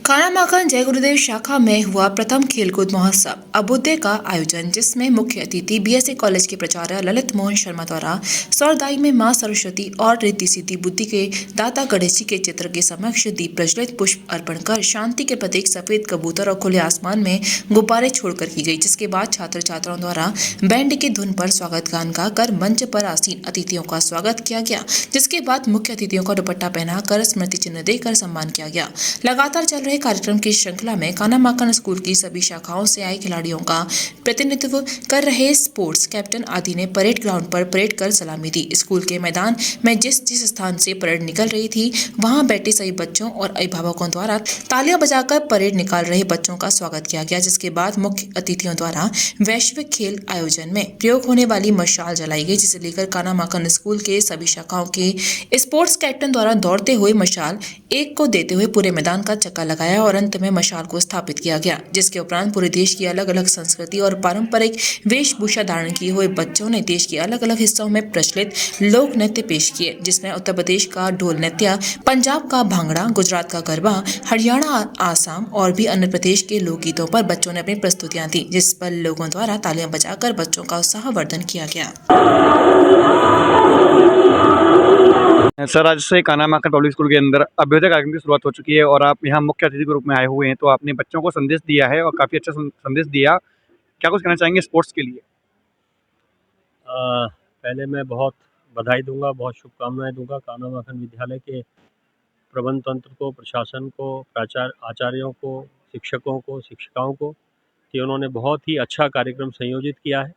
कानामाखन जय गुरुदेव शाखा में हुआ प्रथम खेलकूद महोत्सव अभ्युदय का आयोजन, जिसमें मुख्य अतिथि बीएसए कॉलेज के प्राचार्य ललित मोहन शर्मा द्वारा सौरदाई में मां सरस्वती और रिद्धि सिद्धि बुद्धि के दाता गणेश जी के चित्र के समक्ष दीप प्रज्वलित पुष्प अर्पण कर शांति के प्रतीक सफेद कबूतर और खुले आसमान में गुब्बारे छोड़कर की गई। जिसके बाद छात्र छात्राओं द्वारा बैंड की धुन पर स्वागत गान गाकर मंच पर आसीन अतिथियों का स्वागत किया गया। जिसके बाद मुख्य अतिथियों का दुपट्टा पहनाकर स्मृति चिन्ह देकर सम्मान किया गया। लगातार चल रहे कार्यक्रम की श्रृंखला में कानामाखन स्कूल की सभी शाखाओं से आए खिलाड़ियों का प्रतिनिधित्व कर रहे स्पोर्ट्स कैप्टन आदि ने परेड ग्राउंड पर परेड कर सलामी दी। स्कूल के मैदान में जिस जिस स्थान से परेड निकल रही थी, वहां बैठे सभी बच्चों और अभिभावकों द्वारा तालियां बजाकर परेड निकाल रहे बच्चों का स्वागत किया गया। जिसके बाद मुख्य अतिथियों द्वारा वैश्विक खेल आयोजन में प्रयोग होने वाली मशाल जलाई गई, जिसे लेकर कानामाखन स्कूल के सभी शाखाओं के स्पोर्ट्स कैप्टन द्वारा दौड़ते हुए मशाल एक को देते हुए पूरे मैदान का चक्का लगाया और अंत में मशाल को स्थापित किया गया। जिसके उपरांत पूरे देश की अलग अलग संस्कृति और पारंपरिक वेशभूषा धारण किए हुए बच्चों ने देश के अलग अलग हिस्सों में प्रचलित लोक नृत्य पेश किए, जिसमें उत्तर प्रदेश का ढोल नृत्य, पंजाब का भांगड़ा, गुजरात का गरबा, हरियाणा, आसाम और भी अन्य प्रदेश के लोकगीतों पर बच्चों ने अपनी प्रस्तुतियां दी, जिस पर लोगों द्वारा तालियां बजाकर बच्चों का उत्साहवर्धन किया गया। सर, आज से कानामाखन पब्लिक स्कूल के अंदर अभ्युदय कार्यक्रम की शुरुआत हो चुकी है और आप यहाँ मुख्य अतिथि के रूप में आए हुए हैं, तो आपने बच्चों को संदेश दिया है और काफ़ी अच्छा संदेश दिया। क्या कुछ कहना चाहेंगे स्पोर्ट्स के लिए? पहले मैं बहुत बधाई दूंगा, बहुत शुभकामनाएं दूंगा कानामाखन विद्यालय के प्रबंध तंत्र को, प्रशासन को, आचार्यों को, शिक्षकों को, शिक्षिकाओं को कि उन्होंने बहुत ही अच्छा कार्यक्रम संयोजित किया है।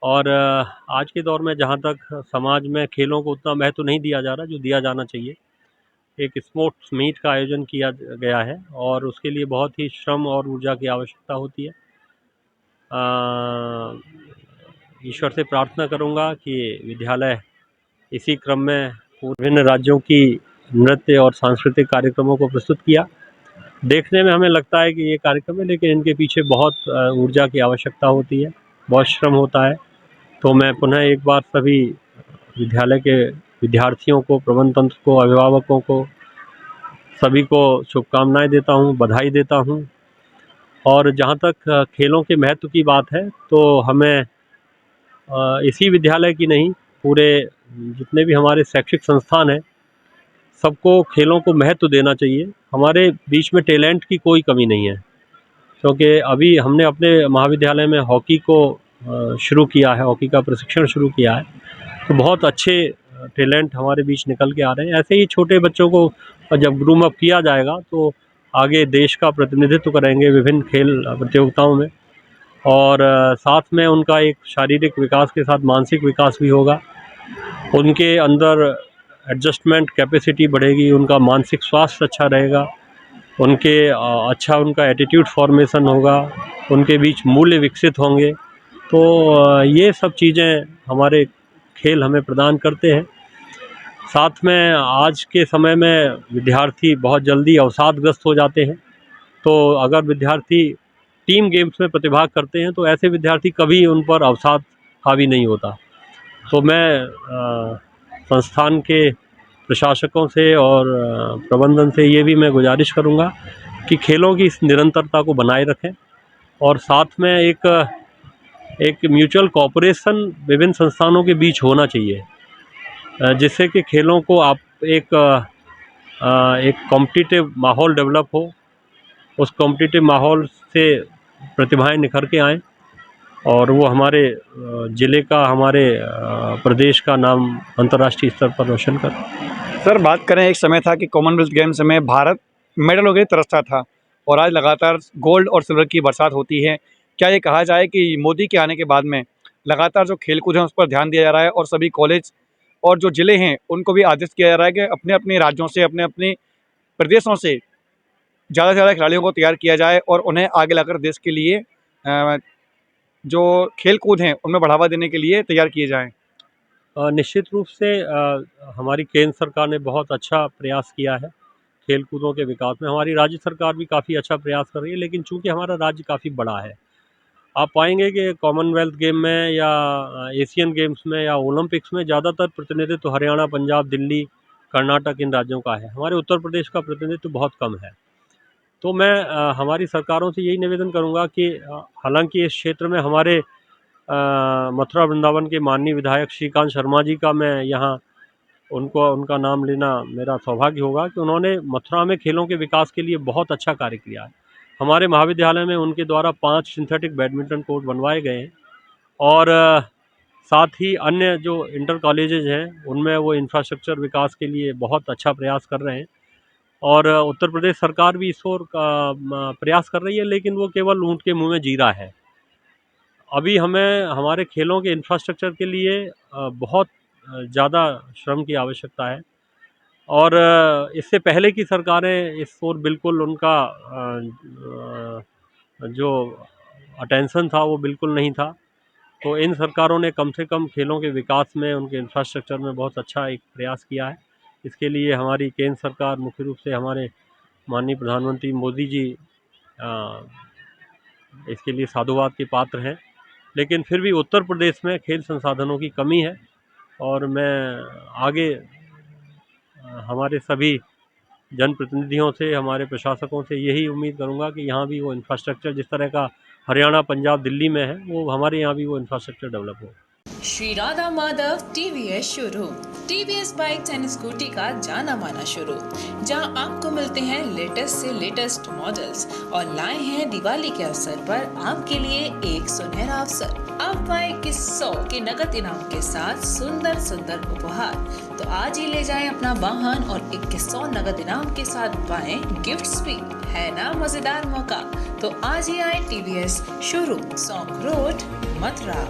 और आज के दौर में जहाँ तक समाज में खेलों को उतना महत्व नहीं दिया जा रहा जो दिया जाना चाहिए, एक स्पोर्ट्स मीट का आयोजन किया गया है और उसके लिए बहुत ही श्रम और ऊर्जा की आवश्यकता होती है। ईश्वर से प्रार्थना करूंगा कि विद्यालय इसी क्रम में विभिन्न राज्यों की नृत्य और सांस्कृतिक कार्यक्रमों को प्रस्तुत किया। देखने में हमें लगता है कि ये कार्यक्रम है, लेकिन इनके पीछे बहुत ऊर्जा की आवश्यकता होती है, बहुत श्रम होता है। तो मैं पुनः एक बार सभी विद्यालय के विद्यार्थियों को, प्रबंध तंत्र को, अभिभावकों को, सभी को शुभकामनाएं देता हूं, बधाई देता हूं। और जहां तक खेलों के महत्व की बात है, तो हमें इसी विद्यालय की नहीं, पूरे जितने भी हमारे शैक्षिक संस्थान हैं, सबको खेलों को महत्व देना चाहिए। हमारे बीच में टैलेंट की कोई कमी नहीं है, क्योंकि अभी हमने अपने महाविद्यालय में हॉकी को शुरू किया है, हॉकी का प्रशिक्षण शुरू किया है, तो बहुत अच्छे टैलेंट हमारे बीच निकल के आ रहे हैं। ऐसे ही छोटे बच्चों को जब ग्रूम अप किया जाएगा तो आगे देश का प्रतिनिधित्व करेंगे विभिन्न खेल प्रतियोगिताओं में, और साथ में उनका एक शारीरिक विकास के साथ मानसिक विकास भी होगा। उनके अंदर एडजस्टमेंट कैपेसिटी बढ़ेगी, उनका मानसिक स्वास्थ्य अच्छा रहेगा, उनके अच्छा उनका एटीट्यूड फॉर्मेशन होगा, उनके बीच मूल्य विकसित होंगे। तो ये सब चीज़ें हमारे खेल हमें प्रदान करते हैं। साथ में आज के समय में विद्यार्थी बहुत जल्दी अवसादग्रस्त हो जाते हैं, तो अगर विद्यार्थी टीम गेम्स में प्रतिभाग करते हैं तो ऐसे विद्यार्थी कभी उन पर अवसाद हावी नहीं होता। तो मैं संस्थान के प्रशासकों से और प्रबंधन से ये भी मैं गुजारिश करूँगा कि खेलों की इस निरंतरता को बनाए रखें और साथ में एक म्यूचुअल कोऑपरेशन विभिन्न संस्थानों के बीच होना चाहिए, जिससे कि खेलों को आप एक कॉम्पिटिटिव माहौल डेवलप हो, उस कॉम्पिटिटिव माहौल से प्रतिभाएं निखर के आएँ और वो हमारे ज़िले का, हमारे प्रदेश का नाम अंतर्राष्ट्रीय स्तर पर रोशन करें। सर, बात करें, एक समय था कि कॉमनवेल्थ गेम्स में भारत मेडलों के लिए तरसता था और आज लगातार गोल्ड और सिल्वर की बरसात होती है। क्या ये कहा जाए कि मोदी के आने के बाद में लगातार जो खेलकूद है उस पर ध्यान दिया जा रहा है और सभी कॉलेज और जो ज़िले हैं उनको भी आदेश किया जा रहा है कि अपने अपने राज्यों से, अपने अपने प्रदेशों से ज़्यादा से ज़्यादा खिलाड़ियों को तैयार किया जाए और उन्हें आगे लाकर देश के लिए जो खेल-कूद हैं उनमें बढ़ावा देने के लिए तैयार किए जाएँ? निश्चित रूप से हमारी केंद्र सरकार ने बहुत अच्छा प्रयास किया है खेल कूदों के विकास में। हमारी राज्य सरकार भी काफ़ी अच्छा प्रयास कर रही है, लेकिन चूंकि हमारा राज्य काफ़ी बड़ा है, आप पाएंगे कि कॉमनवेल्थ गेम में या एशियन गेम्स में या ओलंपिक्स में ज़्यादातर प्रतिनिधित्व हरियाणा, पंजाब, दिल्ली, कर्नाटक इन राज्यों का है। हमारे उत्तर प्रदेश का प्रतिनिधित्व बहुत कम है। तो मैं हमारी सरकारों से यही निवेदन करूंगा कि हालांकि इस क्षेत्र में हमारे मथुरा वृंदावन के माननीय विधायक श्रीकांत शर्मा जी का मैं यहाँ उनका नाम लेना मेरा सौभाग्य होगा कि उन्होंने मथुरा में खेलों के विकास के लिए बहुत अच्छा कार्य किया है। हमारे महाविद्यालय में उनके द्वारा 5 सिंथेटिक बैडमिंटन कोर्ट बनवाए गए हैं और साथ ही अन्य जो इंटर कॉलेजेज हैं उनमें वो इंफ्रास्ट्रक्चर विकास के लिए बहुत अच्छा प्रयास कर रहे हैं और उत्तर प्रदेश सरकार भी इस ओर प्रयास कर रही है, लेकिन वो केवल ऊँट के मुँह में जीरा है। अभी हमें हमारे खेलों के इंफ्रास्ट्रक्चर के लिए बहुत ज़्यादा श्रम की आवश्यकता है और इससे पहले की सरकारें इस ओर बिल्कुल उनका जो अटेंशन था वो बिल्कुल नहीं था। तो इन सरकारों ने कम से कम खेलों के विकास में, उनके इंफ्रास्ट्रक्चर में बहुत अच्छा एक प्रयास किया है। इसके लिए हमारी केंद्र सरकार, मुख्य रूप से हमारे माननीय प्रधानमंत्री मोदी जी इसके लिए साधुवाद के पात्र हैं। लेकिन फिर भी उत्तर प्रदेश में खेल संसाधनों की कमी है और मैं आगे हमारे सभी जनप्रतिनिधियों से, हमारे प्रशासकों से यही उम्मीद करूंगा कि यहाँ भी वो इंफ्रास्ट्रक्चर जिस तरह का हरियाणा, पंजाब, दिल्ली में है, वो हमारे यहाँ भी वो इंफ्रास्ट्रक्चर डेवलप हो। Shri Radha Madhav TVS showroom, TVS bike and scooty का जाना माना शोरूम, जहां आपको मिलते हैं लेटेस्ट से लेटेस्ट मॉडल्स और लाए हैं दिवाली के अवसर पर आपके लिए एक सुनहरा अवसर। आप पाए 100 के नगद इनाम के साथ सुंदर सुंदर उपहार। तो आज ही ले जाएं अपना वाहन और 100 नगद इनाम के साथ पाएं गिफ्ट्स भी। है ना मजेदार मौका? तो आज ही आए TVS showroom, Saunk road, Mathura.